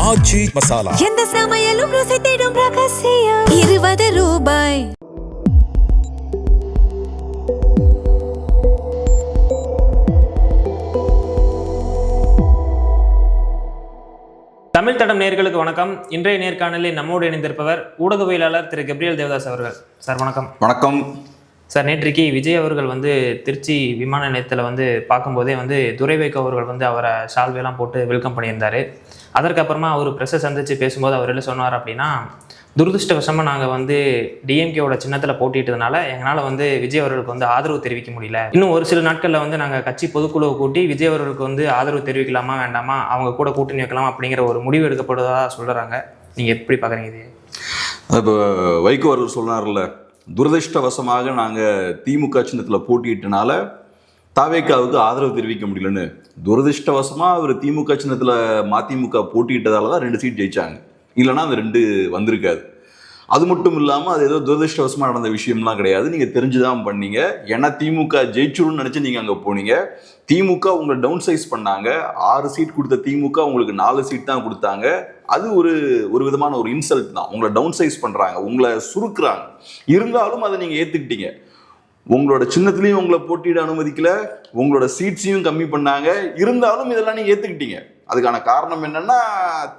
ஆச்சி மசாலா. எந்த சமையலும் ருசி தேடும் ரகசியம். 20 ரூபாய். தமிழ் தடம் நேயர்களுக்கு வணக்கம். இன்றைய நேர்காணலில் நம்மோடு இணைந்திருப்பவர் ஊடகவியலாளர் திரு கெப்ரியல் தேவதாஸ் அவர்கள். சார் வணக்கம். வணக்கம் சார். நேற்றைக்கு விஜய் அவர்கள் திருச்சி விமான நிலையத்தில் பார்க்கும்போதே துரை வைகோ அவர்கள் அவரை ஷால்வையெல்லாம் போட்டு வெல்கம் பண்ணியிருந்தார். அதற்கப்புறமா அவர் ப்ரெஸ்ஸை சந்தித்து பேசும்போது அவர் என்ன சொன்னார் அப்படின்னா, துரதிருஷ்டவசமாக நாங்கள் டிஎம்கேவோட சின்னத்தில் போட்டிட்டதுனால எங்களால் விஜய் அவர்களுக்கு ஆதரவு தெரிவிக்க முடியல. இன்னும் ஒரு சில நாட்களில் நாங்கள் கட்சி பொதுக்குழுவை கூட்டி விஜய் அவர்களுக்கு ஆதரவு தெரிவிக்கலாமா வேண்டாமா, அவங்க கூட கூட்டணி வைக்கலாம் அப்படிங்கிற ஒரு முடிவு எடுக்கப்படுவதாக சொல்கிறாங்க. நீங்கள் எப்படி பார்க்குறீங்க இது? இப்போ வைகோ அவர்கள் சொன்னார்ல, துரதிருஷ்டவசமாக நாங்கள் திமுக சின்னத்தில் போட்டிட்டனால தாவேக்காவுக்கு ஆதரவு தெரிவிக்க முடியலன்னு. துரதிருஷ்டவசமாக அவர் திமுக சின்னத்தில் மதிமுக போட்டியிட்டதால தான் 2 சீட் ஜெயிச்சாங்க. இல்லைனா அந்த 2 வந்திருக்காது. அது மட்டும் இல்லாமல் அது ஏதோ துரதிருஷ்டவசமாக நடந்த விஷயம்லாம் கிடையாது. நீங்கள் தெரிஞ்சுதான் பண்ணீங்க. ஏன்னா திமுக ஜெயிச்சிடும்னு நினச்சி நீங்கள் அங்கே போனீங்க. திமுக உங்களை டவுன் சைஸ் பண்ணாங்க. 6 சீட் கொடுத்த திமுக உங்களுக்கு 4 சீட் தான் கொடுத்தாங்க. அது ஒரு விதமான ஒரு இன்சல்ட் தான். உங்களை டவுன் சைஸ் பண்ணுறாங்க, உங்களை சுருக்குறாங்க. இருந்தாலும் அதை நீங்கள் ஏற்றுக்கிட்டீங்க. உங்களோட சின்னத்துலேயும் உங்களை போட்டியிட அனுமதிக்கல, உங்களோட சீட்ஸையும் கம்மி பண்ணாங்க. இருந்தாலும் இதெல்லாம் நீங்கள் ஏற்றுக்கிட்டீங்க. அதுக்கான காரணம் என்னன்னா,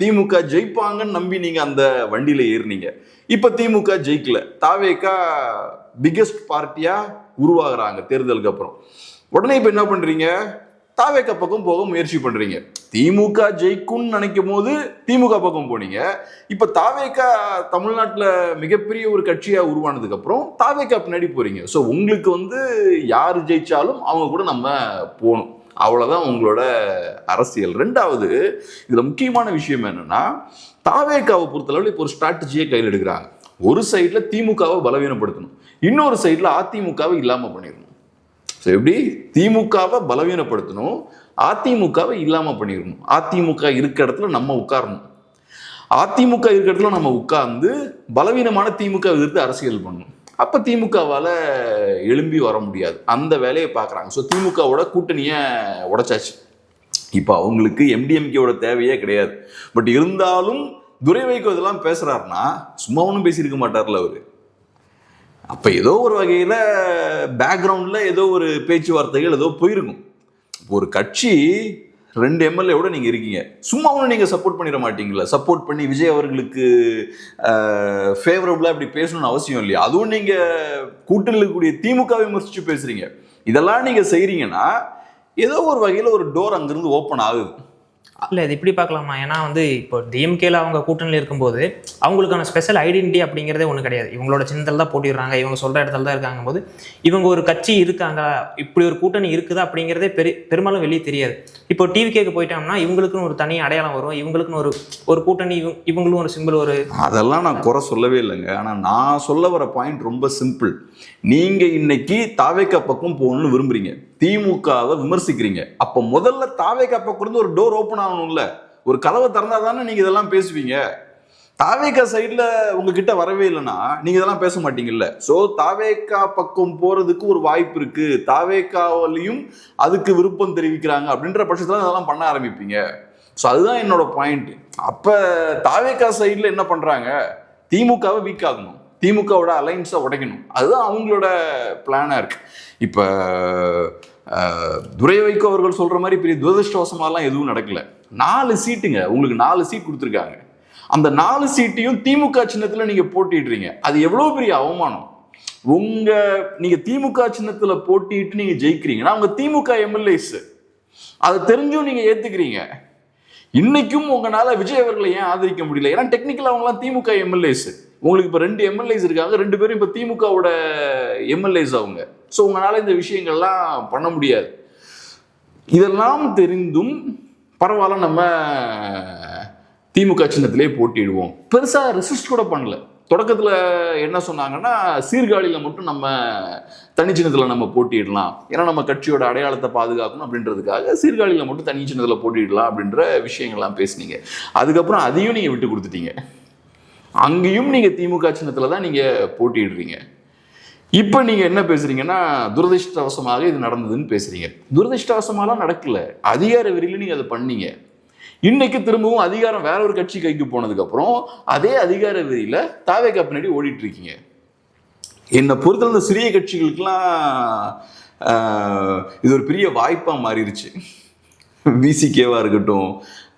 திமுக ஜெயிப்பாங்கன்னு நம்பி நீங்க அந்த வண்டியில ஏறினீங்க. இப்ப திமுக ஜெயிக்கல, தாவேக்கா பிகெஸ்ட் பார்ட்டியா உருவாகுறாங்க தேர்தலுக்கு அப்புறம். உடனே இப்ப என்ன பண்றீங்க? தாவேக்கா பக்கம் போக முயற்சி பண்றீங்க. திமுக ஜெயிக்கும்னு நினைக்கும் போது திமுக பக்கம் போனீங்க. இப்ப தாவேக்கா தமிழ்நாட்டுல மிகப்பெரிய ஒரு கட்சியா உருவானதுக்கு அப்புறம் தாவேக்கா பின்னாடி போறீங்க. ஸோ உங்களுக்கு யாரு ஜெயிச்சாலும் அவங்க கூட நம்ம போகணும். அவ்வளோதான் உங்களோட அரசியல். 2வது இதில் முக்கியமான விஷயம் என்னன்னா, தாவேக்காவை பொறுத்தளவில் இப்போ ஒரு ஸ்ட்ராட்டஜியை கையில் எடுக்கிறாங்க. ஒரு சைடில் திமுகவை பலவீனப்படுத்தணும், இன்னொரு சைடில் அதிமுகவை இல்லாமல் பண்ணிடணும். ஸோ எப்படி திமுகவை பலவீனப்படுத்தணும், அதிமுகவை இல்லாமல் பண்ணிடணும். அதிமுக இருக்க இடத்துல நம்ம உட்காரணும், அதிமுக இருக்க இடத்துல நம்ம உட்கார்ந்து பலவீனமான திமுக எதிர்த்து அரசியல் பண்ணணும். அப்போ திமுகவால் எழும்பி வர முடியாது. அந்த வேலையை பார்க்குறாங்க. ஸோ திமுகவோட கூட்டணியை உடைச்சாச்சு. இப்போ அவங்களுக்கு எம்டிஎம்கேவோட தேவையே கிடையாது. பட் இருந்தாலும் துரை வைகோ இதெல்லாம் பேசுகிறாருன்னா சும்மா ஒன்றும் பேசியிருக்க மாட்டார்ல அவர். அப்போ ஏதோ ஒரு வகையில் பேக்ரவுண்டில் ஏதோ ஒரு பேச்சுவார்த்தைகள் ஏதோ போயிருக்கும். ஒரு கட்சி 2 எம்எல்ஏவோட நீங்கள் இருக்கீங்க, சும்மா ஒன்றும் நீங்கள் சப்போர்ட் பண்ணிட மாட்டீங்களா? சப்போர்ட் பண்ணி விஜய் அவர்களுக்கு ஃபேவரபுளாக இப்படி பேசணும்னு அவசியம் இல்லையா? அதுவும் நீங்கள் கூட்டணியில் இருக்கக்கூடிய திமுகவை விமர்சித்து பேசுகிறீங்க. இதெல்லாம் நீங்கள் செய்கிறீங்கன்னா ஏதோ ஒரு வகையில் ஒரு டோர் அங்கேருந்து ஓப்பன் ஆகுது. இல்லை, இது இப்படி பார்க்கலாமா? ஏன்னா இப்போ டிஎம்கேல அவங்க கூட்டணியில் இருக்கும்போது அவங்களுக்கான ஸ்பெஷல் ஐடென்டிட்டி அப்படிங்கிறதே ஒன்றும் கிடையாது. இவங்களோட சின்னத்தில் தான் போட்டிடுறாங்க, இவங்க சொல்கிற இடத்துல தான் இருக்காங்க போது இவங்க ஒரு கட்சி இருக்காங்க, இப்படி ஒரு கூட்டணி இருக்குதா அப்படிங்கிறதே பெரும்பாலும் வெளியே தெரியாது. இப்போ டிவிகேக்கு போயிட்டோம்னா இவங்களுக்குன்னு ஒரு தனி அடையாளம் வரும், இவங்களுக்குன்னு ஒரு கூட்டணி, இவங்களும் ஒரு சிம்பிள் ஒரு. அதெல்லாம் நான் குறை சொல்லவே இல்லைங்க. ஆனால் நான் சொல்ல வர பாயிண்ட் ரொம்ப சிம்பிள். நீங்கள் இன்னைக்கு தாவேக்கா பக்கம் போகணும்னு விரும்புறீங்க, திமுகவை விமர்சிக்கிறீங்க. அப்போ முதல்ல தாவேக்கா பக்கம் இருந்து ஒரு டோர் ஓப்பன் ஆகணும்ல, ஒரு கதவை திறந்தா தானே நீங்கள் இதெல்லாம் பேசுவீங்க. தாவேக்கா சைடில் உங்ககிட்ட வரவே இல்லைன்னா நீங்கள் இதெல்லாம் பேச மாட்டீங்கல்ல. ஸோ தாவேக்கா பக்கம் போகிறதுக்கு ஒரு வாய்ப்பு இருக்குது, தாவேக்காவிலையும் அதுக்கு விருப்பம் தெரிவிக்கிறாங்க அப்படின்ற பட்சத்தில் இதெல்லாம் பண்ண ஆரம்பிப்பீங்க. ஸோ அதுதான் என்னோட பாயிண்ட். அப்போ தாவேக்கா சைடில் என்ன பண்ணுறாங்க? திமுகவை வீக் ஆகணும், திமுகவோட அலைன்ஸை உடைக்கணும். அதுதான் அவங்களோட பிளானாக இருக்குது. இப்போ துரை வைகோ அவர்கள் சொல்கிற மாதிரி பெரிய துரதிருஷ்டவசமாலாம் எதுவும் நடக்கல. 4 சீட்டுங்க, உங்களுக்கு 4 சீட் கொடுத்துருக்காங்க. அந்த 4 சீட்டையும் திமுக சின்னத்தில் நீங்கள் போட்டிடுறீங்க. அது எவ்வளோ பெரிய அவமானம். நீங்கள் திமுக சின்னத்தில் போட்டிட்டு நீங்கள் ஜெயிக்கிறீங்கன்னா அவங்க திமுக எம்எல்ஏஸ், அதை தெரிஞ்சும் நீங்கள் ஏற்றுக்கிறீங்க. இன்னைக்கும் உங்களால் விஜய் அவர்களை ஏன் ஆதரிக்க முடியல? ஏன்னா டெக்னிக்கலாக அவங்களாம் திமுக எம்எல்ஏஸ். உங்களுக்கு இப்போ 2 எம்எல்ஏஸ் இருக்காங்க, 2 பேரும் இப்போ திமுகவோட எம்எல்ஏஸ் அவங்க. ஸோ உங்களால் இந்த விஷயங்கள்லாம் பண்ண முடியாது. இதெல்லாம் தெரிந்தும் பரவாயில்ல, நம்ம திமுக சின்னத்திலே போட்டிடுவோம், பெருசாக ரெசிஸ்ட் கூட பண்ணல. தொடக்கத்தில் என்ன சொன்னாங்கன்னா, சீர்காழியில் மட்டும் நம்ம தனி சின்னத்தில் நம்ம போட்டிடலாம், ஏன்னா நம்ம கட்சியோட அடையாளத்தை பாதுகாக்கணும் அப்படின்றதுக்காக சீர்காழியில் மட்டும் தனி சின்னத்தில் போட்டிடலாம் அப்படின்ற விஷயங்கள்லாம் பேசுனீங்க. அதுக்கப்புறம் அதையும் நீங்கள் விட்டு கொடுத்துட்டீங்க. அங்கேயும் நீங்கள் திமுக சின்னத்தில் தான் நீங்கள் போட்டிடுறீங்க. இப்போ நீங்கள் என்ன பேசுறீங்கன்னா, துரதிருஷ்டவசமாக இது நடந்ததுன்னு பேசுறீங்க. துரதிருஷ்டவசமாலாம் நடக்கல, அதிகார வெறியில் நீங்கள் அதை பண்ணீங்க. இன்னைக்கு திரும்பவும் அதிகாரம் வேற ஒரு கட்சி கைக்கு போனதுக்கு அப்புறம் அதே அதிகார வெறியில தாவேகா பின்னாடி ஓடிட்டு இருக்கீங்க. என்னை பொறுத்தவரை இந்த சிறிய கட்சிகளுக்கெல்லாம் இது ஒரு பெரிய வாய்ப்பா மாறிடுச்சு. விசிகேவா இருக்கட்டும்,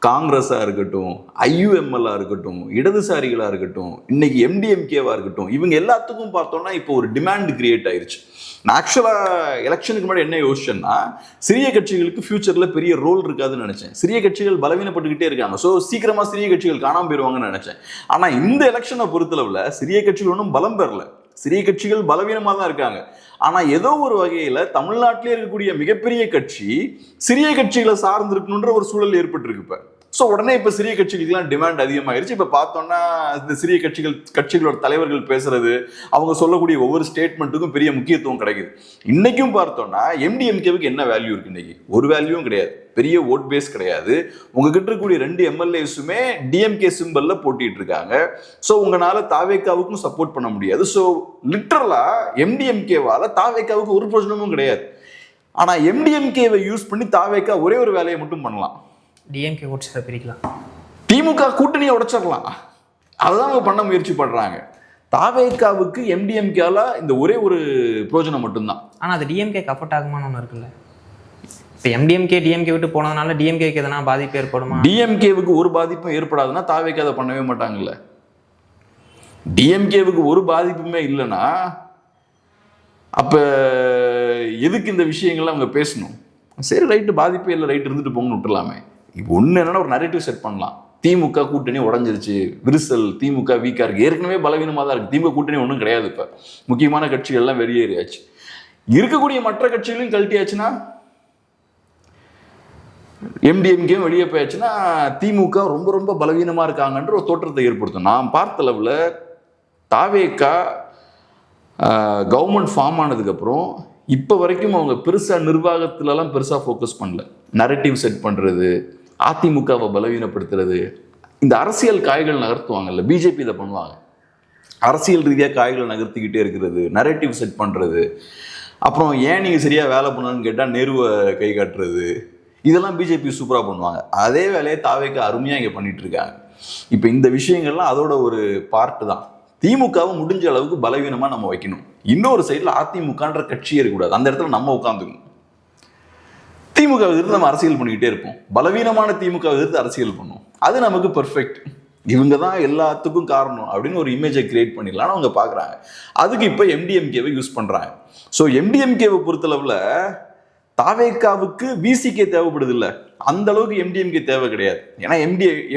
காங்கிரஸா இருக்கட்டும், ஐயுஎம்எல்லா இருக்கட்டும், இடதுசாரிகளா இருக்கட்டும், இன்னைக்கு எம்டிஎம்கேவா இருக்கட்டும், இவங்க எல்லாத்துக்கும் பார்த்தோம்னா இப்போ ஒரு டிமாண்ட் கிரியேட் ஆயிருச்சு. நான் ஆக்சுவலா எலெக்ஷனுக்கு முன்னாடி என்ன யோசிச்சேன்னா, சிறிய கட்சிகளுக்கு ஃபியூச்சர்ல பெரிய ரோல் இருக்காதுன்னு நினைச்சேன். சிறிய கட்சிகள் பலவீனப்பட்டுக்கிட்டே இருக்காங்க, ஸோ சீக்கிரமா சிறிய கட்சிகள் காணாம போயிருவாங்கன்னு நினைச்சேன். ஆனா இந்த எலெக்ஷனை பொறுத்தளவுல சிறிய கட்சிகள் ஒன்றும் பலம் பெறல, சிறிய கட்சிகள் பலவீனமா தான் இருக்காங்க. ஆனா ஏதோ ஒரு வகையில தமிழ்நாட்டிலே இருக்கக்கூடிய மிகப்பெரிய கட்சி சிறிய கட்சிகளை சார்ந்து இருக்கணுன்ற ஒரு சூழல் ஏற்பட்டிருக்கு இப்ப. ஸோ உடனே இப்ப சிறிய கட்சிகளுக்கெல்லாம் டிமாண்ட் அதிகமாயிருச்சு. இப்ப பார்த்தோம்னா இந்த சிறிய கட்சிகளோட தலைவர்கள் பேசுறது, அவங்க சொல்லக்கூடிய ஒவ்வொரு ஸ்டேட்மெண்ட்டுக்கும் பெரிய முக்கியத்துவம் கிடைக்குது. இன்னைக்கும் பார்த்தோம்னா எம்டிஎம்கேவுக்கு என்ன வேல்யூ இருக்கு? இன்னைக்கு ஒரு வேல்யூவும் கிடையாது, பெரிய ஓட் பேஸ் கிடையாது. உங்ககிட்ட இருக்கக்கூடிய 2 எம்எல்ஏஸுமே டிஎம்கே சிம்பல்ல போட்டிட்டு இருக்காங்க. ஸோ உங்களால தாவேக்காவுக்கும் சப்போர்ட் பண்ண முடியாது. ஸோ லிட்டரலா எம்டிஎம்கேவால தாவேக்காவுக்கு ஒரு பிரயோஜனமும் கிடையாது. ஆனா எம்டிஎம்கேவை யூஸ் பண்ணி தாவேக்கா ஒரே ஒரு வேலையை மட்டும் பண்ணலாம், டிஎம்கே ஓட்ஸை பிரிக்கலாம், திமுக கூட்டணியை உடைச்சிடலாம். அதுதான் அவங்க பண்ண முயற்சி பண்றாங்க. தாவேக்காவுக்கு எம்டிஎம்கேல இந்த ஒரே ஒரு பிரயோஜனம் மட்டும்தான். ஆனால் அது டிஎம்கேக்கு அஃபர்ட் ஆகுமான்னு ஒன்று இருக்குல்ல. இப்போ எம்டிஎம்கே டிஎம்கே விட்டு போனதுனால டிஎம்கேக்கு எதனா பாதிப்பு ஏற்படுமா? டிஎம்கேவுக்கு ஒரு பாதிப்பும் ஏற்படாதுன்னா தாவேக்கா அதை பண்ணவே மாட்டாங்கல்ல. டிஎம்கேவுக்கு ஒரு பாதிப்புமே இல்லைன்னா அப்ப எதுக்கு இந்த விஷயங்கள்லாம் அவங்க பேசணும்? சரி ரைட்டு, பாதிப்பே இல்லை, ரைட்டு இருந்துட்டு போங்கன்னு விட்டுலாமே. இப்போ ஒன்று என்னன்னா ஒரு நரேட்டிவ் செட் பண்ணலாம். திமுக கூட்டணி உடஞ்சிருச்சு, விரிசல், திமுக வீக்கா இருக்கு, ஏற்கனவே பலவீனமாக தான் இருக்கு, திமுக கூட்டணி ஒன்றும் கிடையாது, இப்போ முக்கியமான கட்சிகள்லாம் வெளியேறியாச்சு, இருக்கக்கூடிய மற்ற கட்சிகளையும் கழட்டியாச்சுன்னா, எம்டிஎம்கேயும் வெளியே போயாச்சுன்னா திமுக ரொம்ப ரொம்ப பலவீனமா இருக்காங்கன்ற ஒரு தோற்றத்தை ஏற்படுத்தும். நான் பார்த்த அளவில் தாவேக்கா கவர்மெண்ட் ஃபார்ம் ஆனதுக்கப்புறம் இப்போ வரைக்கும் அவங்க பெருசாக நிர்வாகத்திலலாம் பெருசாக ஃபோக்கஸ் பண்ணல. நரேட்டிவ் செட் பண்ணுறது, அதிமுகவை பலவீனப்படுத்துறது, இந்த அரசியல் காய்கள் நகர்த்துவாங்கல்ல, பிஜேபி இதை பண்ணுவாங்க. அரசியல் ரீதியாக காய்களை நகர்த்திக்கிட்டே இருக்கிறது, நரேட்டிவ் செட் பண்ணுறது, அப்புறம் ஏன் நீங்கள் சரியாக வேலை பண்ணணும்னு கேட்டால் நேருவை கை காட்டுறது, இதெல்லாம் பிஜேபி சூப்பராக பண்ணுவாங்க. அதே வேலையை தாவேக்கா அருமையாக இங்கே பண்ணிட்டு இருக்காங்க. இப்போ இந்த விஷயங்கள்லாம் அதோட ஒரு பார்ட்டு தான். திமுகவை முடிஞ்ச அளவுக்கு பலவீனமாக நம்ம வைக்கணும். இன்னொரு சைடில் அதிமுகன்ற கட்சியே இருக்கக்கூடாது, அந்த இடத்துல நம்ம உட்காந்துக்கணும். திமுக எதிர்த்து நம்ம அரசியல் பண்ணிக்கிட்டே இருப்போம், பலவீனமான திமுக எதிர்த்து அரசியல் பண்ணுவோம், அது நமக்கு பெர்ஃபெக்ட், இவங்க தான் எல்லாத்துக்கும் காரணம் அப்படின்னு ஒரு இமேஜை கிரியேட் பண்ணிடலாம்னு அவங்க பார்க்குறாங்க. அதுக்கு இப்போ எம்டிஎம்கேவை யூஸ் பண்ணுறாங்க. ஸோ எம்டிஎம்கேவை பொறுத்தளவில் தாவேக்காவுக்கு விசிகே தேவைப்படுது இல்லை, அந்த அளவுக்கு எம்டிஎம்கே தேவை கிடையாது. ஏன்னா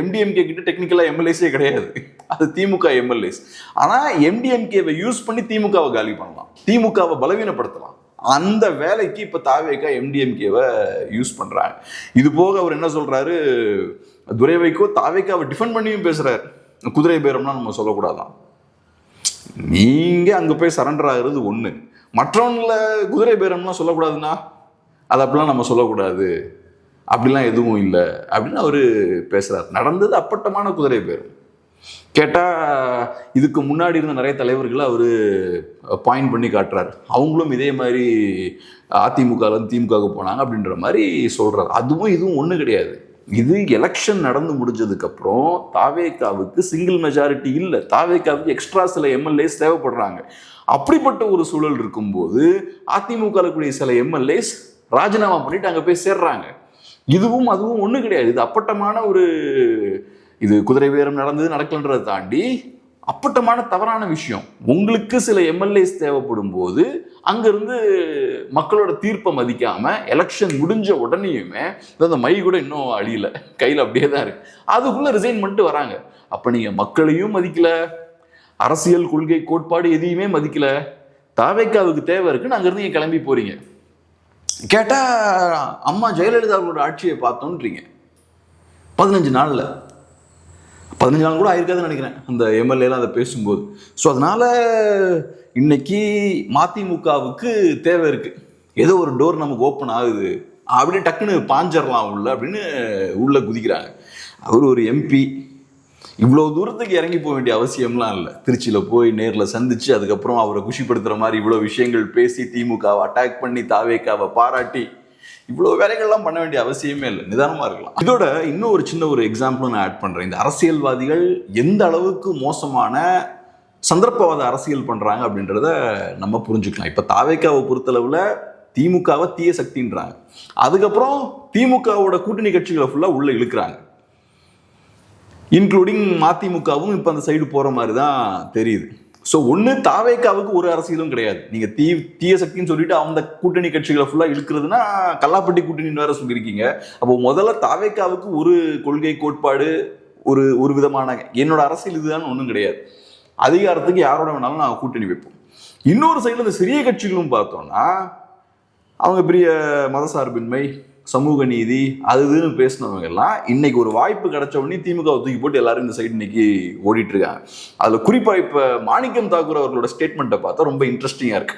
எம்டிஎம்கே கிட்ட டெக்னிக்கலாக எம்எல்ஏஸே கிடையாது, அது திமுக எம்எல்ஏஸ். ஆனால் எம்டிஎம்கேவை யூஸ் பண்ணி திமுகவை காலி பண்ணலாம், திமுகவை பலவீனப்படுத்தலாம். அந்த வேலைக்கு இப்போ தாவேக்கா எம்டிஎம்கேவை யூஸ் பண்ணுறாங்க. இது போக அவர் என்ன சொல்கிறாரு, துரை வைகோ தாவேக்காவை டிஃபெண்ட் பண்ணியும் பேசுகிறார். குதிரை பேரம்னா நம்ம சொல்லக்கூடாதான், நீங்கள் அங்கே போய் சரண்டர் ஆகிறது ஒன்று, மற்றவங்கள குதிரை பேரம்லாம் சொல்லக்கூடாதுன்னா அது அப்படிலாம் நம்ம சொல்லக்கூடாது, அப்படிலாம் எதுவும் இல்லை அப்படின்னு அவர் பேசுகிறார். நடந்தது அப்பட்டமான குதிரை பேரம். கேட்டால் இதுக்கு முன்னாடி இருந்த நிறைய தலைவர்களை அவர் பாயிண்ட் பண்ணி காட்டுறாரு, அவங்களும் இதே மாதிரி அதிமுகலேருந்து திமுகவுக்கு போனாங்க அப்படின்ற மாதிரி சொல்கிறார். அதுவும் இதுவும் ஒன்றும் கிடையாது. இது எலெக்ஷன் நடந்து முடிஞ்சதுக்கப்புறம் தாவேக்காவுக்கு சிங்கிள் மெஜாரிட்டி இல்லை, தாவேக்காவுக்கு எக்ஸ்ட்ரா சில எம்எல்ஏஸ் தேவைப்படுறாங்க. அப்படிப்பட்ட ஒரு சூழல் இருக்கும்போது அதிமுக கூடிய சில எம்எல்ஏஸ் ராஜினாமா பண்ணிட்டு அங்கே போய் சேர்றாங்க. இதுவும் அதுவும் ஒன்றும் கிடையாது, இது அப்பட்டமான ஒரு, இது குதிரை பேரம் நடந்தது நடக்கலன்றதை தாண்டி அப்பட்டமான தவறான விஷயம். உங்களுக்கு சில எம்எல்ஏஸ் தேவைப்படும் போது அங்கிருந்து மக்களோட தீர்ப்பை மதிக்காம எலெக்ஷன் முடிஞ்ச உடனேயுமே அந்த மை கூட இன்னும் அழியல, கையில் அப்படியே தான் இருக்கு, அதுக்குள்ள ரிசைன் பண்ணிட்டு வராங்க. அப்ப நீங்க மக்களையும் மதிக்கல, அரசியல் கொள்கை கோட்பாடு எதையுமே மதிக்கல, தாவேக்காவுக்கு தேவை இருக்குன்னு அங்கிருந்து நீங்க கிளம்பி போறீங்க. கேட்டா அம்மா ஜெயலலிதா அவர்களோட ஆட்சியை பார்த்தோன்றீங்க 15 நாள்ல, 15 நாள் கூட ஆயிருக்காதுன்னு நினைக்கிறேன் அந்த எம்எல்ஏலாம் அதை பேசும்போது. ஸோ அதனால இன்னைக்கு மதிமுகவுக்கு தேவை இருக்கு, ஏதோ ஒரு டோர் நமக்கு ஓப்பன் ஆகுது அப்படின்னு டக்குன்னு பாஞ்சிடலாம் உள்ள அப்படின்னு உள்ள குதிக்கிறாங்க. அவர் ஒரு எம்பி, இவ்வளோ தூரத்துக்கு இறங்கி போக வேண்டிய அவசியம்லாம் இல்லை. திருச்சியில் போய் நேரில் சந்திச்சு அதுக்கப்புறம் அவரை குஷிப்படுத்துகிற மாதிரி இவ்வளோ விஷயங்கள் பேசி திமுகவை அட்டாக் பண்ணி தாவேக்காவை பாராட்டி இவ்வளவு வேலைகள்லாம் பண்ண வேண்டிய அவசியமே இல்லை, நிதானமா இருக்கலாம். இதோட இன்னும் ஒரு சின்ன ஒரு எக்ஸாம்பிள் நான் ஆட் பண்றேன். இந்த அரசியல்வாதிகள் எந்த அளவுக்கு மோசமான சந்தர்ப்பவாத அரசியல் பண்றாங்க அப்படின்றத நம்ம புரிஞ்சுக்கலாம். இப்ப தாவேக்காவை பொறுத்தளவுல திமுகவை தீய சக்தின்றாங்க, அதுக்கப்புறம் திமுகவோட கூட்டணி கட்சிகளை ஃபுல்லா உள்ள இழுக்கிறாங்க, இன்க்ளூடிங் மதிமுகவும் இப்போ அந்த சைடு போற மாதிரி தான் தெரியுது. ஸோ ஒன்று தாவேக்காவுக்கு ஒரு அரசியலும் கிடையாது. நீங்க தீய சக்தின்னு சொல்லிட்டு அந்த கூட்டணி கட்சிகளை ஃபுல்லா இழுக்கிறதுனா கல்லாப்பட்டி கூட்டணின்னு வேற சொல்லியிருக்கீங்க. அப்போ முதல்ல தாவேக்காவுக்கு ஒரு கொள்கை கோட்பாடு ஒரு விதமான என்னோட அரசியல் இதுதான் ஒன்றும் கிடையாது. அதிகாரத்துக்கு யாரோட வேணாலும் நாங்கள் கூட்டணி வைப்போம். இன்னொரு சைடில் இந்த சிறிய கட்சிகளும் பார்த்தோம்னா அவங்க பெரிய மதசார்பின்மை, சமூக நீதி அதுன்னு பேசினவங்க எல்லாம் இன்னைக்கு ஒரு வாய்ப்பு கிடைச்ச உடனே திமுக தூக்கி போட்டு எல்லாரும் இந்த சைடு இன்னைக்கு ஓடிட்டு இருக்காங்க. அதுல குறிப்பா இப்ப மாணிக்கம் தாக்கூர் அவர்களோட ஸ்டேட்மெண்ட்டை பார்த்தா ரொம்ப இன்ட்ரெஸ்டிங்கா இருக்கு.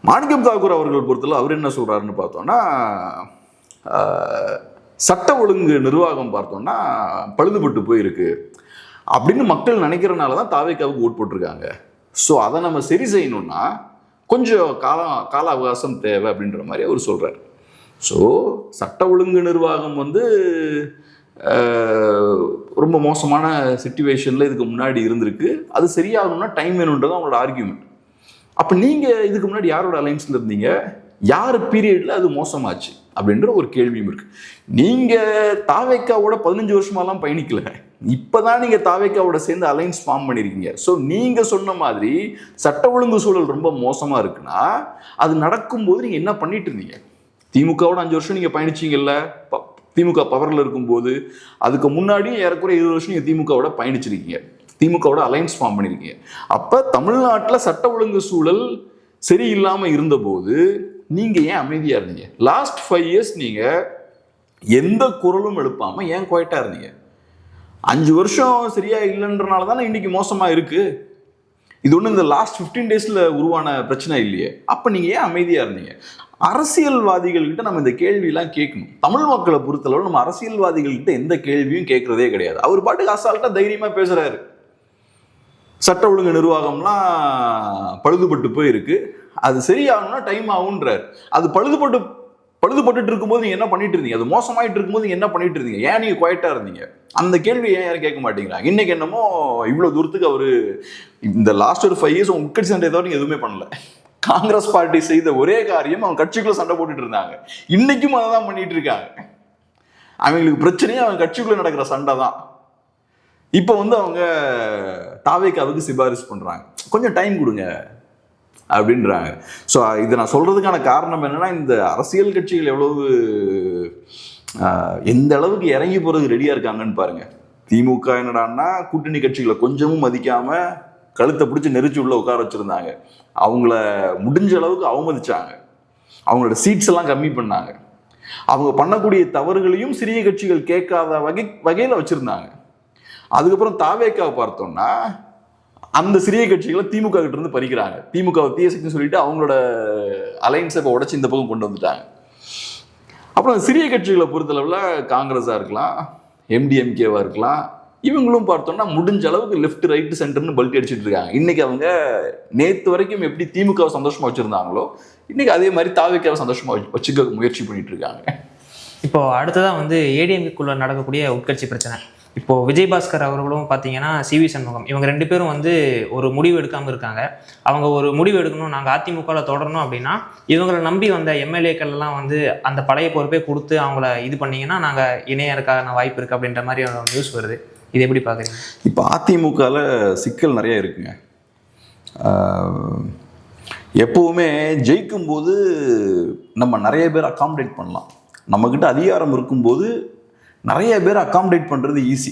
மாணிக்கம் தாக்கூர் அவர்கள் பொறுத்தல அவர் என்ன சொல்றாருன்னு பார்த்தோம்னா, சட்ட ஒழுங்கு நிர்வாகம் பார்த்தோம்னா பழுதுபட்டு போயிருக்கு அப்படின்னு மக்கள் நினைக்கிறனால தான் தாவேக்காவுக்கு ஓட் போட்டிருக்காங்க. ஸோ அதை நம்ம சரி செய்யணும்னா கொஞ்சம் கால அவகாசம் தேவை அப்படின்ற மாதிரி அவர் சொல்றாரு. ஸோ சட்ட ஒழுங்கு நிர்வாகம் ரொம்ப மோசமான சிச்சுவேஷனில் இதுக்கு முன்னாடி இருந்திருக்கு, அது சரியாகணும்னா டைம் வேணுன்றது அவங்களோட ஆர்கியூமெண்ட். அப்போ நீங்கள் இதுக்கு முன்னாடி யாரோட அலைன்ஸில் இருந்தீங்க, யார் பீரியடில் அது மோசமாச்சு அப்படின்ற ஒரு கேள்வியும் இருக்கு. நீங்கள் தாவேக்காவோட 15 வருஷமாலாம் பயணிக்கல, இப்போதான் நீங்கள் தாவேக்காவோட சேர்ந்து அலைன்ஸ் ஃபார்ம் பண்ணியிருக்கீங்க. ஸோ நீங்கள் சொன்ன மாதிரி சட்ட ஒழுங்கு சூழல் ரொம்ப மோசமாக இருக்குன்னா அது நடக்கும்போது நீங்கள் என்ன பண்ணிட்டு இருந்தீங்க? திமுகவோட 5 வருஷம் நீங்கள் பயணிச்சிங்கல்ல திமுக பவரில் இருக்கும்போது, அதுக்கு முன்னாடி ஏறக்குறைய 20 வருஷம் நீங்கள் திமுகவோட பயணிச்சிருக்கீங்க, திமுகவோட அலைன்ஸ் ஃபார்ம் பண்ணியிருக்கீங்க. அப்போ தமிழ்நாட்டில் சட்ட ஒழுங்கு சூழல் சரியில்லாமல் இருந்தபோது நீங்கள் ஏன் அமைதியாக இருந்தீங்க? லாஸ்ட் 5 இயர்ஸ் நீங்கள் எந்த குரலும் எழுப்பாமல் ஏன் குவைட்டாக இருந்தீங்க? 5 வருஷம் சரியா இல்லைன்றனால தானே இன்னைக்கு மோசமாக இருக்கு. இது ஒன்று இந்த லாஸ்ட் 15 டேஸில் உருவான பிரச்சனை இல்லையே. அப்போ நீங்கள் ஏன் அமைதியாக இருந்தீங்க? அரசியல்வாதிகள்கிட்ட நம்ம இந்த கேள்வியெல்லாம் கேட்கணும். தமிழ் மக்களை பொறுத்தளவு நம்ம அரசியல்வாதிகள்கிட்ட எந்த கேள்வியும் கேட்கறதே கிடையாது. அவர் பாட்டுக்கு அசால்ட்டா தைரியமா பேசுறாரு, சட்ட ஒழுங்கு நிர்வாகம்லாம் பழுதுபட்டு போயிருக்கு, அது சரியாகணும்னா டைம் ஆகுன்றார். அது பழுதுபட்டு இருக்கும்போது நீங்க என்ன பண்ணிட்டு இருந்தீங்க? அது மோசமாயிட்டு இருக்கும்போது நீங்க என்ன பண்ணிட்டு இருந்தீங்க? ஏன் நீங்க குவைட்டா இருந்தீங்க? அந்த கேள்வி ஏன் யாரும் கேட்க மாட்டேங்கிறாங்க. இன்னைக்கு என்னமோ இவ்வளவு தூரத்துக்கு அவரு இந்த லாஸ்ட் ஒரு 5 இயர்ஸ் உட்கட்சி சண்டை தவிர நீங்க எதுவுமே பண்ணல. காங்கிரஸ் பார்ட்டி செய்த ஒரே காரியம் அவங்க கட்சிக்குள்ள சண்டை போட்டுட்டு இருந்தாங்க, இன்னைக்கும் அதை தான் பண்ணிட்டு இருக்காங்க. அவங்களுக்கு பிரச்சனையே அவங்க கட்சிக்குள்ள நடக்கிற சண்டை தான். இப்போ அவங்க தாவேக்காவுக்கு சிபாரிசு பண்றாங்க, கொஞ்சம் டைம் கொடுங்க அப்படின்றாங்க. ஸோ இதை நான் சொல்றதுக்கான காரணம் என்னன்னா, இந்த அரசியல் கட்சிகள் எவ்வளவு எந்த அளவுக்கு இறங்கி போறதுக்கு ரெடியா இருக்காங்கன்னு பாருங்க. திமுக என்னடான்னா கூட்டணி கட்சிகளை கொஞ்சமும் மதிக்காம கழுத்தை பிடிச்சி நெரிச்சு உள்ள உட்கார வச்சிருந்தாங்க, அவங்கள முடிஞ்ச அளவுக்கு அவமதிச்சாங்க, அவங்களோட சீட்ஸ் எல்லாம் கம்மி பண்ணாங்க, அவங்க பண்ணக்கூடிய தவறுகளையும் சிறிய கட்சிகள் கேட்காத வகையில் வச்சிருந்தாங்க. அதுக்கப்புறம் தாவேக்காவை பார்த்தோம்னா அந்த சிறிய கட்சிகளை திமுக கிட்ட இருந்து பறிக்கிறாங்க, திமுக தீய சக்தின்னு சொல்லிட்டு அவங்களோட அலைன்ஸை இப்போ உடச்சி இந்த பக்கம் கொண்டு வந்துட்டாங்க. அப்புறம் சிறிய கட்சிகளை பொறுத்தளவில் காங்கிரஸாக இருக்கலாம், எம்டிஎம்கேவா இருக்கலாம், இவங்களும் பார்த்தோம்னா முடிஞ்ச அளவுக்கு லெஃப்ட் ரைட் சென்டர்னு பல்ட்டி அடிச்சுட்டு இருக்காங்க. இன்னைக்கு அவங்க நேற்று வரைக்கும் எப்படி திமுகவை சந்தோஷமா வச்சிருந்தாங்களோ இன்னைக்கு அதே மாதிரி தாவேக்காவை சந்தோஷமா வச்சுக்க முயற்சி பண்ணிட்டு இருக்காங்க. இப்போ அடுத்ததான் ஏடிஎம்கேக்குள்ள நடக்கக்கூடிய உட்கட்சி பிரச்சனை. இப்போ விஜயபாஸ்கர் அவர்களும் பார்த்தீங்கன்னா சிவி சண்முகம் இவங்க 2 பேரும் ஒரு முடிவு எடுக்காமல் இருக்காங்க. அவங்க ஒரு முடிவு எடுக்கணும், நாங்கள் அதிமுகவில் தொடரணும் அப்படின்னா இவங்களை நம்பி வந்த எம்எல்ஏக்கள்லாம் அந்த பழைய பொறுப்பே கொடுத்து அவங்கள இது பண்ணீங்கன்னா நாங்கள் இணையறக்கான வாய்ப்பு இருக்குது அப்படின்ற மாதிரி நியூஸ் வருது. இது எப்படி பார்க்குறீங்க? இப்போ அதிமுகவில் சிக்கல் நிறைய இருக்குங்க. எப்போவுமே ஜெயிக்கும் போது நம்ம நிறைய பேர் அகாமடேட் பண்ணலாம், நம்மக்கிட்ட அதிகாரம் இருக்கும்போது நிறைய பேர் அகாமடேட் பண்ணுறது ஈஸி.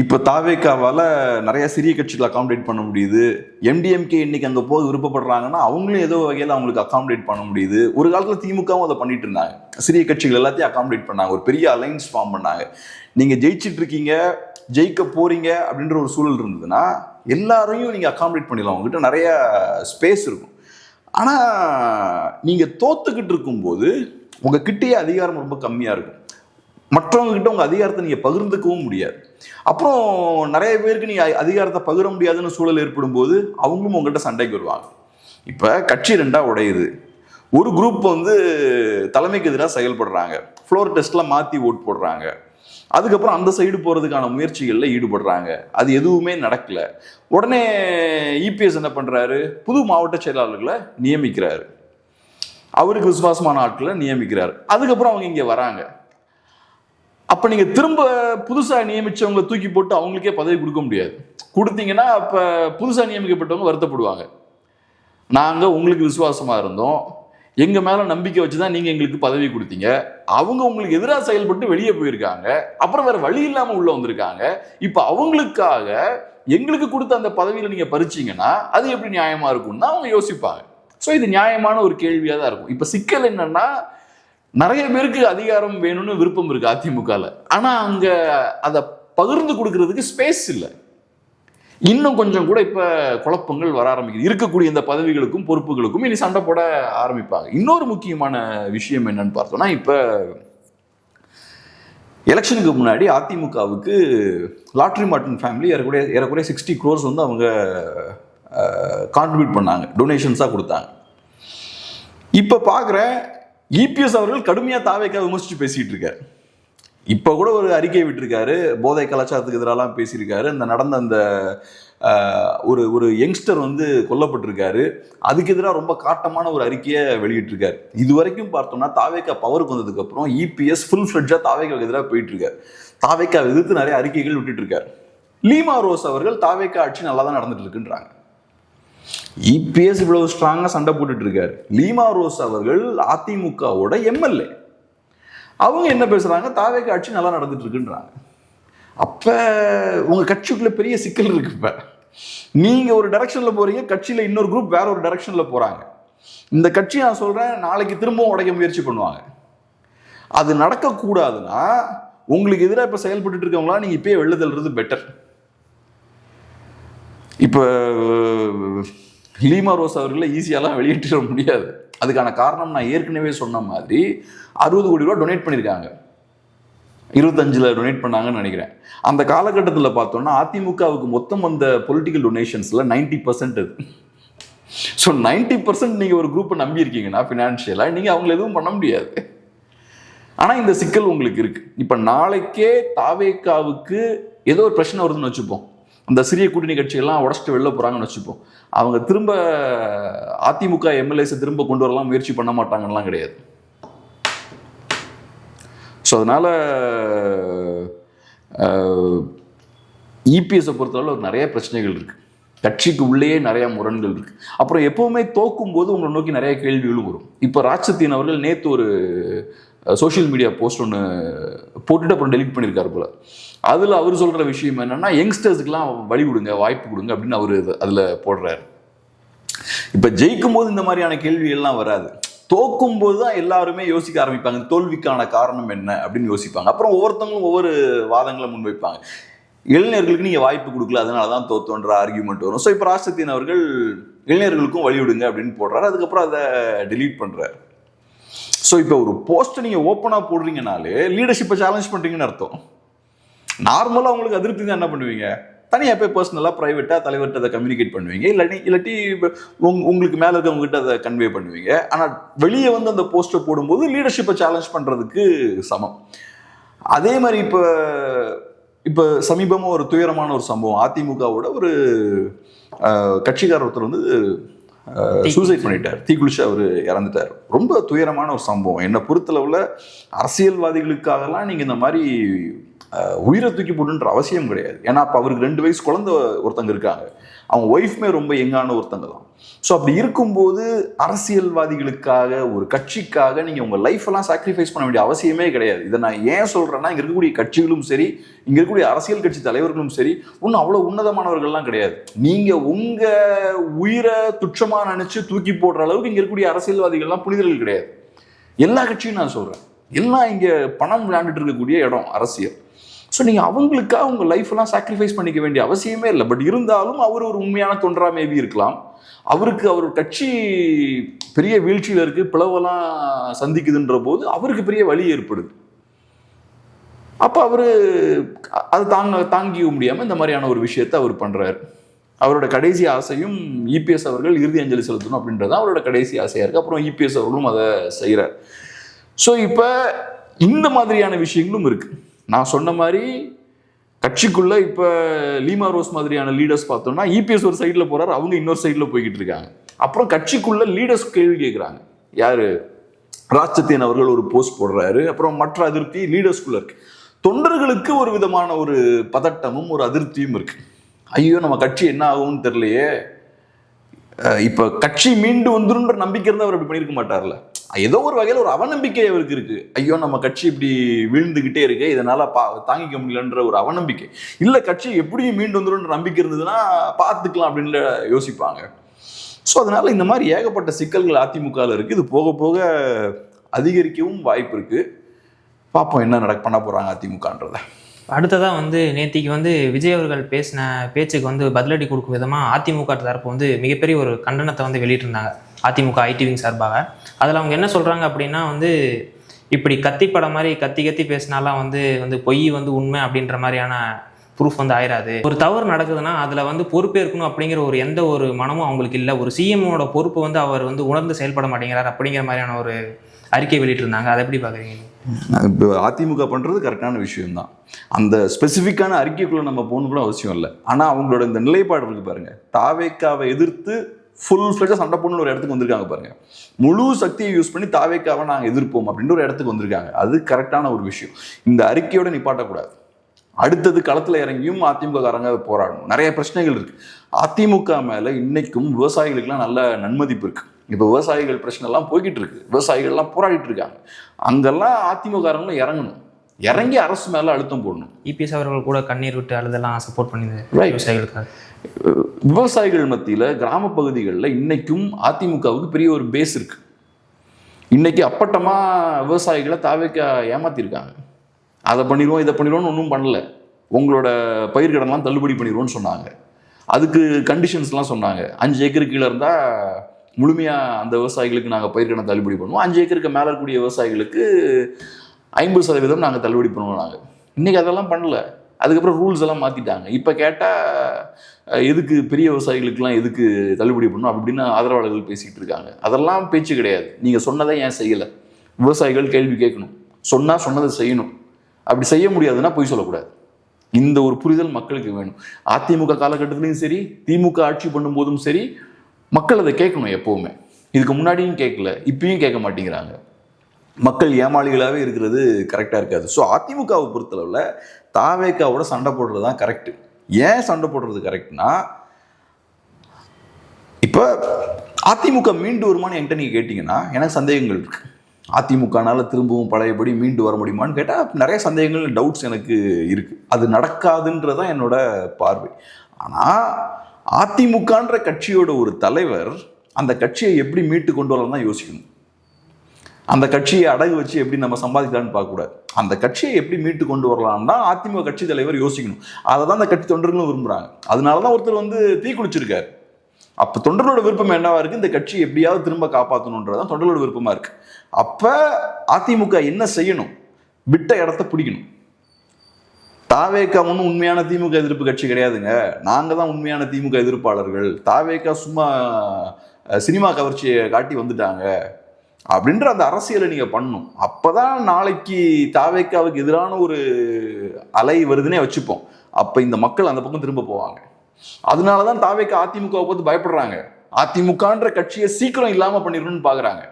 இப்போ தாவேக்காவால் நிறைய சிறிய கட்சிகளை அகாமடேட் பண்ண முடியுது. எம்டிஎம்கே இன்னைக்கு அங்கே போக விருப்பப்படுறாங்கன்னா அவங்களும் ஏதோ வகையில் அவங்களுக்கு அகாமடேட் பண்ண முடியுது. ஒரு காலத்தில் திமுகவும் அதை பண்ணிட்டு இருந்தாங்க, சிறிய கட்சிகள் எல்லாத்தையும் அகாமடேட் பண்ணாங்க, ஒரு பெரிய அலைன்ஸ் ஃபார்ம் பண்ணாங்க. நீங்கள் ஜெயிச்சிட்டு இருக்கீங்க, ஜெயிக்க போறீங்க அப்படின்ற ஒரு சூழல் இருந்ததுன்னா எல்லாரையும் நீங்கள் அகாமடேட் பண்ணிடலாம், உங்ககிட்ட நிறைய ஸ்பேஸ் இருக்கும். ஆனால் நீங்கள் தோத்துக்கிட்டு இருக்கும்போது உங்ககிட்டயே அதிகாரம் ரொம்ப கம்மியாக இருக்கும், மற்றவங்க கிட்ட உங்க அதிகாரத்தை நீங்க பகிர்ந்துக்கவும் முடியாது. அப்புறம் நிறைய பேருக்கு நீங்க அதிகாரத்தை பகிர முடியாதுன்னு சூழல் ஏற்படும் போது அவங்களும் உங்கள்கிட்ட சண்டைக்கு வருவாங்க. இப்ப கட்சி 2ஆ உடையுது, ஒரு குரூப் வந்து தலைமைக்கு எதிராக செயல்படுறாங்க, ஃப்ளோர் டெஸ்ட்லாம் மாற்றி ஓட் போடுறாங்க. அதுக்கப்புறம் அந்த சைடு போகிறதுக்கான முயற்சிகளில் ஈடுபடுறாங்க. அது எதுவுமே நடக்கல. உடனே இபிஎஸ் என்ன பண்ணுறாரு, புது மாவட்ட செயலாளர்களை நியமிக்கிறாரு, அவருக்கு விசுவாசமான ஆட்களை நியமிக்கிறார். அதுக்கப்புறம் அவங்க இங்கே வராங்க. அப்போ நீங்கள் திரும்ப புதுசாக நியமித்தவங்களை தூக்கி போட்டு அவங்களுக்கே பதவி கொடுக்க முடியாது. கொடுத்தீங்கன்னா அப்போ புதுசாக நியமிக்கப்பட்டவங்க வருத்தப்படுவாங்க. நாங்கள் உங்களுக்கு விசுவாசமாக இருந்தோம், எங்கள் மேலே நம்பிக்கை வச்சு தான் நீங்கள் எங்களுக்கு பதவி கொடுத்தீங்க, அவங்க உங்களுக்கு எதிராக செயல்பட்டு வெளியே போயிருக்காங்க, அப்புறம் வேறு வழி இல்லாமல் உள்ளே வந்திருக்காங்க, இப்போ அவங்களுக்காக எங்களுக்கு கொடுத்த அந்த பதவியில் நீங்கள் பறிச்சிங்கன்னா அது எப்படி நியாயமாக இருக்கும்னு தான் அவங்க யோசிப்பாங்க. ஸோ இது நியாயமான ஒரு கேள்வியாக தான் இருக்கும். இப்போ சிக்கல் என்னன்னா, நிறைய பேருக்கு அதிகாரம் வேணும்னு விருப்பம் இருக்கு அதிமுகவில், ஆனால் அங்கே அதை பகிர்ந்து கொடுக்கறதுக்கு ஸ்பேஸ் இல்லை. இன்னும் கொஞ்சம் கூட இப்போ குழப்பங்கள் வர ஆரம்பிக்குது. இருக்கக்கூடிய இந்த பதவிகளுக்கும் பொறுப்புகளுக்கும் இனி சண்டை போட ஆரம்பிப்பாங்க. இன்னொரு முக்கியமான விஷயம் என்னன்னு பார்த்தோம்னா, இப்போ எலெக்ஷனுக்கு முன்னாடி அதிமுகவுக்கு லாட்ரி மார்ட்டின் ஃபேமிலி ஏறக்குறைய 60 crores வந்து அவங்க கான்ட்ரிபியூட் பண்ணாங்க, டொனேஷன்ஸாக கொடுத்தாங்க. இப்போ பார்க்குறேன் இபிஎஸ் அவர்கள் கடுமையாக தாவேக்காவை விமர்சித்து பேசிகிட்டு இருக்காரு. இப்போ கூட ஒரு அறிக்கை விட்டுருக்காரு, போதை கலாச்சாரத்துக்கு எதிராலாம் பேசியிருக்காரு. இந்த நடந்த அந்த ஒரு யங்ஸ்டர் வந்து கொல்லப்பட்டிருக்காரு, அதுக்கு எதிராக ரொம்ப காட்டமான ஒரு அறிக்கையை வெளியிட்டிருக்காரு. இது வரைக்கும் பார்த்தோம்னா தாவேக்கா பவருக்கு வந்ததுக்கப்புறம் இபிஎஸ் ஃபுல் ஃப்ளெட்ஜாக தாவேக்காவுக்கு எதிராக போயிட்டு இருக்காரு. தாவேக்கா எதிர்த்து நிறைய அறிக்கைகள் விட்டுட்டு இருக்காரு. லீமா ரோஸ் அவர்கள் தாவேக்கா ஆட்சி நல்லா தான் நடந்துட்டு இருக்குன்றாங்க. இபிஎஸ் இவ்வளவு ஸ்ட்ராங்கா சண்டை போட்டுட்டு இருக்காரு. லீமா ரோஸ் அவர்கள் அதிமுகவோட எம்எல்ஏ, அவங்க என்ன பேசுறாங்க, தாவேக்கா ஆட்சி நல்லா நடந்துட்டு இருக்குன்றாங்க. அப்ப உங்க கட்சிக்குள்ள பெரிய சிக்கல் இருக்கு. இப்ப நீங்க ஒரு டைரக்ஷன்ல போறீங்க, கட்சியில இன்னொரு குரூப் வேற ஒரு டைரக்ஷன்ல போறாங்க. இந்த கட்சி நான் சொல்றேன் நாளைக்கு திரும்பவும் உடைக்க முயற்சி பண்ணுவாங்க. அது நடக்கக்கூடாதுன்னா உங்களுக்கு எதிராக இப்ப செயல்பட்டு இருக்கவங்களா நீங்க இப்பயே வெளில தள்ளுறது பெட்டர். இப்போ லீமா ரோஸ் அவர்களை ஈஸியாலாம் வெளியேற்ற முடியாது. அதுக்கான காரணம் நான் ஏற்கனவே சொன்ன மாதிரி 60 கோடி ரூபா டொனேட் பண்ணியிருக்காங்க, 25 டொனேட் பண்ணாங்கன்னு நினைக்கிறேன். அந்த காலகட்டத்தில் பார்த்தோம்னா அதிமுகவுக்கு மொத்தம் அந்த பொலிட்டிக்கல் டொனேஷன்ஸில் 90% அது. ஸோ 90% நீங்கள் ஒரு குரூப்பை நம்பி இருக்கீங்கன்னா ஃபினான்ஷியலாக நீங்கள் அவங்கள எதுவும் பண்ண முடியாது. ஆனால் இந்த சிக்கல் உங்களுக்கு இருக்கு. இப்போ நாளைக்கே தாவேக்காவுக்கு ஏதோ ஒரு பிரச்சனை வருதுன்னு வச்சுப்போம், அந்த சிறிய கூட்டணி கட்சிகள்லாம் உடச்சிட்டு வெளில போகிறாங்கன்னு வச்சுப்போம், அவங்க திரும்ப அதிமுக எம்எல்ஏஸை திரும்ப கொண்டு வரலாம் முயற்சி பண்ண மாட்டாங்கலாம் கிடையாது. ஸோ அதனால் இபிஎஸை பொறுத்தளவில் நிறைய பிரச்சனைகள் இருக்குது, கட்சிக்கு உள்ளேயே நிறைய முரண்கள் இருக்குது. அப்புறம் எப்போவுமே தோக்கும் போது உங்களை நோக்கி நிறைய கேள்விகளும் வரும். இப்போ ராஜ்சத்தியன் அவர்கள் நேற்று ஒரு சோஷியல் மீடியா போஸ்ட் ஒன்று போட்டுட்டு அப்புறம் டெலிட் பண்ணியிருக்காரு போல. அதில் அவர் சொல்கிற விஷயம் என்னென்னா, யங்ஸ்டர்ஸுக்கெல்லாம் வழி கொடுங்க, வாய்ப்பு கொடுங்க அப்படின்னு அவர் அதில் போடுறாரு. இப்போ ஜெயிக்கும் போது இந்த மாதிரியான கேள்விகள்லாம் வராது, தோக்கும் போது தான் எல்லாருமே யோசிக்க ஆரம்பிப்பாங்க, தோல்விக்கான காரணம் என்ன அப்படின்னு யோசிப்பாங்க. அப்புறம் ஒவ்வொருத்தவங்களும் ஒவ்வொரு வாதங்களை முன்வைப்பாங்க. இளைஞர்களுக்கு நீங்கள் வாய்ப்பு கொடுக்கல அதனால தான் தோத்தோன்ற ஆர்கியூமெண்ட் வரும். ஸோ இப்போ ராஜ்சத்தியன் அவர்கள் இளைஞர்களுக்கும் வழி விடுங்க அப்படின்னு போடுறாரு, அதுக்கப்புறம் அதை டெலீட் பண்ணுறாரு. ஸோ இப்போ ஒரு போஸ்ட்டை நீங்கள் ஓப்பனாக போடுறீங்கனாலே லீடர்ஷிப்பை சேலஞ்ச் பண்ணுறீங்கன்னு அர்த்தம். நார்மலாக உங்களுக்கு அதிருப்தி தான் என்ன பண்ணுவீங்க, தனியாக போய் பர்சனலாக ப்ரைவேட்டாக தலைவர்கிட்ட அதை கம்யூனிகேட் பண்ணுவீங்க, இல்லாட்டி உங்களுக்கு மேலே இருக்கவங்ககிட்ட அதை கன்வே பண்ணுவீங்க. ஆனால் வெளியே வந்து அந்த போஸ்ட்டை போடும்போது லீடர்ஷிப்பை சேலஞ்ச் பண்ணுறதுக்கு சமம். அதே மாதிரி இப்போ சமீபமாக ஒரு துயரமான ஒரு சம்பவம், அதிமுகவோட ஒரு கட்சிக்காரர் ஒருத்தர் வந்து சூசைட் பண்ணிட்டார், தீக்குளிச்சு அவர் இறந்துட்டார். ரொம்ப துயரமான ஒரு சம்பவம். என்னை பொறுத்தளவில் அரசியல்வாதிகளுக்காகலாம் நீங்கள் இந்த மாதிரி உயிரை தூக்கி போட்டுன்ற அவசியம் கிடையாது. ஏன்னா அப்போ அவருக்கு 2 வயசு குழந்தை ஒருத்தங்க இருக்காங்க, அவங்க ஒய்ஃப்மே ரொம்ப யங்கான ஒருத்தங்க தான். ஸோ அப்படி இருக்கும்போது அரசியல்வாதிகளுக்காக ஒரு கட்சிக்காக நீங்கள் உங்கள் லைஃப்பெல்லாம் சாக்ரிஃபைஸ் பண்ண வேண்டிய அவசியமே கிடையாது. இதை நான் ஏன் சொல்கிறேன்னா, இங்கே இருக்கக்கூடிய கட்சிகளும் சரி, இங்கே இருக்கக்கூடிய அரசியல் கட்சி தலைவர்களும் சரி ஒன்றும் அவ்வளோ உன்னதமானவர்கள்லாம் கிடையாது. நீங்கள் உங்கள் உயிரை துச்சமாக நினச்சி தூக்கி போடுற அளவுக்கு இங்கே இருக்கக்கூடிய அரசியல்வாதிகள்லாம் புனிதர்கள் கிடையாது. எல்லா கட்சியும் நான் சொல்கிறேன், எல்லாம் இங்கே பணம் விளையாண்டுட்டு இருக்கக்கூடிய இடம் அரசியல். ஸோ நீங்கள் அவங்களுக்காக உங்கள் லைஃப்லாம் சாக்ரிஃபைஸ் பண்ணிக்க வேண்டிய அவசியமே இல்லை. பட் இருந்தாலும் அவர் ஒரு உண்மையான தொண்டரா மேபி இருக்கலாம், அவருக்கு அவர் கட்சி பெரிய வீழ்ச்சியில் இருக்குது, பிளவெல்லாம் சந்திக்குதுன்ற போது அவருக்கு பெரிய வலி ஏற்படுது. அப்போ அவர் அது தாங்கிக்க முடியாமல் இந்த மாதிரியான ஒரு விஷயத்தை அவர் பண்ணுறாரு. அவரோட கடைசி ஆசையும் இபிஎஸ் அவர்கள் இறுதி அஞ்சலி செலுத்தணும் அப்படின்றது அவரோட கடைசி ஆசையாக இருக்குது. அப்புறம் இபிஎஸ் அவர்களும் அதை செய்கிறார். ஸோ இப்போ இந்த மாதிரியான விஷயங்களும் இருக்குது. நான் சொன்ன மாதிரி கட்சிக்குள்ளே இப்போ லீமா ரோஸ் மாதிரியான லீடர்ஸ் பார்த்தோம்னா இபிஎஸ் ஒரு சைடில் போகிறார், அவங்க இன்னொரு சைடில் போய்கிட்டு இருக்காங்க. அப்புறம் கட்சிக்குள்ளே லீடர்ஸ் கேள்வி கேட்குறாங்க. யார்? ராஜ்சத்தியன் அவர்கள் ஒரு போஸ்ட் போடுறாரு. அப்புறம் மற்ற அதிருப்தி லீடர்ஸ்குள்ளே இருக்குது. தொண்டர்களுக்கு ஒரு விதமான ஒரு பதட்டமும் ஒரு அதிருப்தியும் இருக்குது. ஐயோ நம்ம கட்சி என்ன ஆகும்னு தெரியலையே, இப்போ கட்சி மீண்டு வந்துருன்ற நம்பிக்கை இருந்தால் அவர் அப்படி பண்ணியிருக்க மாட்டார்ல. ஏதோ ஒரு வகையில் ஒரு அவநம்பிக்கை அவருக்கு இருக்குது. ஐயோ நம்ம கட்சி இப்படி வீழ்ந்துக்கிட்டே இருக்கு, இதனால் தாங்கிக்க முடியலன்ற ஒரு அவநம்பிக்கை. இல்லை கட்சி எப்படியும் மீண்டு வந்துருன்ற நம்பிக்கை இருந்ததுன்னா பார்த்துக்கலாம் அப்படின்னு யோசிப்பாங்க. ஸோ அதனால் இந்த மாதிரி ஏகப்பட்ட சிக்கல்கள் அதிமுகவில் இருக்குது. இது போக போக அதிகரிக்கவும் வாய்ப்பு இருக்குது. பார்ப்போம் என்ன பண்ண போகிறாங்க அதிமுகன்றதை. அடுத்ததாக வந்து நேத்திக்கு வந்து விஜய் அவர்கள் பேசின பேச்சுக்கு வந்து பதிலடி கொடுக்கும் விதமாக அதிமுக தரப்பு வந்து மிகப்பெரிய ஒரு கண்டனத்தை வந்து வெளியிட்டிருந்தாங்க அதிமுக ஐடிவிங் சார்பாக. அதில் அவங்க என்ன சொல்கிறாங்க அப்படின்னா வந்து இப்படி கத்திப்படம் மாதிரி கத்தி பேசினாலாம் வந்து பொய் வந்து உண்மை அப்படின்ற மாதிரியான ப்ரூஃப் வந்து ஆயிராது. ஒரு தவறு நடக்குதுன்னா அதில் வந்து பொறுப்பேற்கணும் அப்படிங்கிற ஒரு எந்த ஒரு மனமும் அவங்களுக்கு இல்லை. ஒரு சிஎம்மோட பொறுப்பு வந்து அவர் வந்து உணர்ந்து செயல்பட மாட்டேங்கிறார் அப்படிங்கிற மாதிரியான ஒரு அறிக்கை வெளியிட்டிருந்தாங்க. அதை எப்படி பார்க்குறீங்க? இப்போ அதிமுக பண்ணுறது கரெக்டான விஷயம்தான். அந்த ஸ்பெசிஃபிக்கான அறிக்கைக்குள்ளே நம்ம போகணும் கூட அவசியம் இல்லை. ஆனால் அவங்களோட இந்த நிலைப்பாடு இருக்குது பாருங்க, தாவேக்காவை எதிர்த்து ஃபுல் ஃப்ளெஜாக சண்டை போடணும்னு ஒரு இடத்துக்கு வந்திருக்காங்க பாருங்க. முழு சக்தியை யூஸ் பண்ணி தாவேக்காவை நாங்கள் எதிர்ப்போம் அப்படின்ற ஒரு இடத்துக்கு வந்திருக்காங்க. அது கரெக்டான ஒரு விஷயம். இந்த அறிக்கையோட நிப்பாட்டக்கூடாது. அடுத்தது களத்தில் இறங்கியும் அதிமுககாரங்க போராடணும். நிறைய பிரச்சனைகள் இருக்குது. அதிமுக மேலே இன்னைக்கும் விவசாயிகளுக்கெல்லாம் நல்ல நன்மதிப்பு இருக்குது. இப்போ விவசாயிகள் பிரச்சனை எல்லாம் போய்கிட்டு இருக்கு, விவசாயிகள்லாம் போராடிட்டு இருக்காங்க. அங்கெல்லாம் அதிமுககாரங்களும் இறங்கணும், இறங்கி அரசு மேலே அழுத்தம் போடணும். இபிஎஸ் அவர்கள் கூட கண்ணீர் விட்டு அழுதெல்லாம் சப்போர்ட் பண்ணிது விவசாயிகளுக்காக. விவசாயிகள் மத்தியில் கிராம பகுதிகளில் இன்னைக்கும் அதிமுகவுக்கு பெரிய ஒரு பேஸ் இருக்கு. இன்னைக்கு அப்பட்டமாக விவசாயிகளை தாவேக்க ஏமாத்திருக்காங்க. அதை பண்ணிடுவோம் இதை பண்ணிடுவோம்னு ஒன்றும் பண்ணல. உங்களோட பயிர்கடன்லாம் தள்ளுபடி பண்ணிடுவோம்னு சொன்னாங்க. அதுக்கு கண்டிஷன்ஸ்லாம் சொன்னாங்க. 5 ஏக்கருக்கு கீழே இருந்தால் முழுமையாக அந்த விவசாயிகளுக்கு நாங்கள் பயிர்கடன் தள்ளுபடி பண்ணுவோம், 5 ஏக்கருக்கு மேலே இருக்கக்கூடிய விவசாயிகளுக்கு 50% நாங்கள் தள்ளுபடி பண்ணுவோம். நாங்கள் இன்றைக்கி அதெல்லாம் பண்ணல. அதுக்கப்புறம் ரூல்ஸ் எல்லாம் மாற்றிட்டாங்க. இப்போ கேட்டால் எதுக்கு பெரிய விவசாயிகளுக்கெல்லாம் எதுக்கு தள்ளுபடி பண்ணணும் அப்படின்னு ஆதரவாளர்கள் பேசிகிட்டு இருக்காங்க. அதெல்லாம் பேச்சு கிடையாது. நீங்கள் சொன்னதை ஏன் செய்யலை? விவசாயிகள் கேள்வி கேட்கணும், சொன்னால் சொன்னதை செய்யணும். அப்படி செய்ய முடியாதுன்னா பொய் சொல்லக்கூடாது. இந்த ஒரு புரிதல் மக்களுக்கு வேணும். அதிமுக காலகட்டத்திலையும் சரி, திமுக ஆட்சி பண்ணும்போதும் சரி, மக்கள் அதை கேட்கணும் எப்போவுமே. இதுக்கு முன்னாடியும் கேட்கல, இப்பயும் கேட்க மாட்டேங்கிறாங்க. மக்கள் ஏமாளிகளாகவே இருக்கிறது கரெக்டாக இருக்காது. ஸோ அதிமுகவை பொறுத்தளவில் தாவேக்காவோட சண்டை போடுறது தான் கரெக்டு. ஏன் சண்டை போடுறது கரெக்ட்னா, இப்போ அதிமுக மீண்டு வருமானு என்கிட்ட நீங்கள் கேட்டிங்கன்னா எனக்கு சந்தேகங்கள் இருக்குது. அதிமுகனால திரும்பவும் பழையபடி மீண்டு வர முடியுமான்னு கேட்டால் நிறைய சந்தேகங்கள், டவுட்ஸ் எனக்கு இருக்குது. அது நடக்காதுன்றதான் என்னோட பார்வை. ஆனால் அதிமுகன்ற கட்சியோட ஒரு தலைவர் அந்த கட்சியை எப்படி மீட்டு கொண்டு வரலாம் தான் யோசிக்கணும். அந்த கட்சியை அடகு வச்சு எப்படி நம்ம சம்பாதிக்கலான்னு பார்க்கக்கூடாது. அந்த கட்சியை எப்படி மீட்டு கொண்டு வரலாம்னா அதிமுக கட்சி தலைவர் யோசிக்கணும். அதை தான் அந்த கட்சி தொண்டர்களும் விரும்புகிறாங்க. அதனால தான் ஒருத்தர் தீ குளிச்சிருக்காரு. அப்போ தொண்டர்களோட விருப்பம் என்னவா இருக்குது? இந்த கட்சி எப்படியாவது திரும்ப காப்பாற்றணுன்றதான் தொண்டர்களோட விருப்பமாக இருக்குது. அப்போ அதிமுக என்ன செய்யணும்? விட்ட இடத்த பிடிக்கணும். தாவேக்கா ஒன்றும் உண்மையான திமுக எதிர்ப்பு கட்சி கிடையாதுங்க, நாங்கள் தான் உண்மையான திமுக எதிர்ப்பாளர்கள். தாவேக்கா சும்மா சினிமா கவர்ச்சியை காட்டி வந்துட்டாங்க அப்படின்ற அந்த அரசியலை நீங்கள் பண்ணணும். அப்போ தான் நாளைக்கு தாவேக்காவுக்கு எதிரான ஒரு அலை வருதுன்னே வச்சுப்போம். அப்போ இந்த மக்கள் அந்த பக்கம் திரும்ப போவாங்க. அதனால தான் தாவேக்கா அதிமுகவை பார்த்து பயப்படுறாங்க. அதிமுகன்ற கட்சியை சீக்கிரம் இல்லாமல் பண்ணிடணும்னு பார்க்குறாங்க.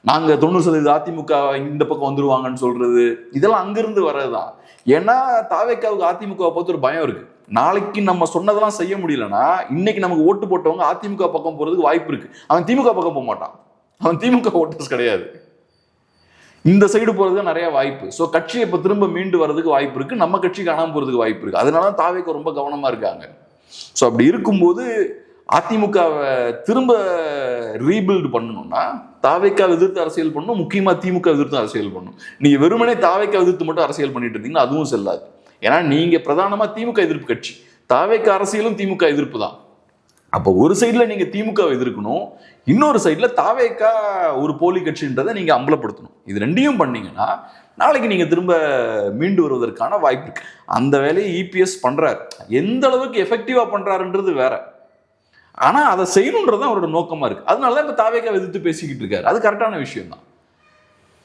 நாங்கள் 90% அதிமுக இந்த பக்கம் வந்துருவாங்கன்னு சொல்றது இதெல்லாம் அங்கிருந்து வர்றதுதான். ஏன்னா தாவேக்காவுக்கு அதிமுகவை பார்த்து ஒரு பயம் இருக்கு. நாளைக்கு நம்ம சொன்னதெல்லாம் செய்ய முடியலன்னா இன்னைக்கு நமக்கு ஓட்டு போட்டவங்க அதிமுக பக்கம் போறதுக்கு வாய்ப்பு இருக்கு. அவன் திமுக பக்கம் போக மாட்டான், அவன் திமுக ஓட்டர்ஸ் கிடையாது. இந்த சைடு போறதுக்கு நிறைய வாய்ப்பு. ஸோ கட்சியை இப்போ திரும்ப மீண்டு வர்றதுக்கு வாய்ப்பு இருக்கு, நம்ம கட்சி காணாமல் போறதுக்கு வாய்ப்பு இருக்கு. அதனால தாவேக்கா ரொம்ப கவனமா இருக்காங்க. ஸோ அப்படி இருக்கும்போது அதிமுகவை திரும்ப ரீபில்டு பண்ணணும்னா தாவேக்கா எதிர்த்து அரசியல் பண்ணணும், முக்கியமா திமுக எதிர்த்து அரசியல் பண்ணணும். நீங்க வெறுமனே தாவேக்கா எதிர்த்து மட்டும் அரசியல் பண்ணிட்டு இருந்தீங்கன்னா அதுவும் செல்லாது. ஏன்னா நீங்க பிரதானமா திமுக எதிர்ப்பு கட்சி, தாவேக்கா அரசியலும் திமுக எதிர்ப்பு தான். அப்போ ஒரு சைட்ல நீங்க திமுக எதிர்க்கணும், இன்னொரு சைட்ல தாவேக்கா ஒரு போலி கட்சின்றதை நீங்க அம்பலப்படுத்தணும். இது ரெண்டையும் பண்ணீங்கன்னா நாளைக்கு நீங்க திரும்ப மீண்டு வருவதற்கான வாய்ப்பு இருக்கு. அந்த வேலையை இபிஎஸ் பண்றாரு. எந்த அளவுக்கு எஃபெக்டிவா பண்றாருன்றது வேற. ஆனால் அதை செய்யணுன்றது தான் அவரோட நோக்கமாக இருக்குது. அதனால தான் இப்போ தாவேக்காவை எதிர்த்து பேசிக்கிட்டு இருக்காரு. அது கரெக்டான விஷயம் தான்.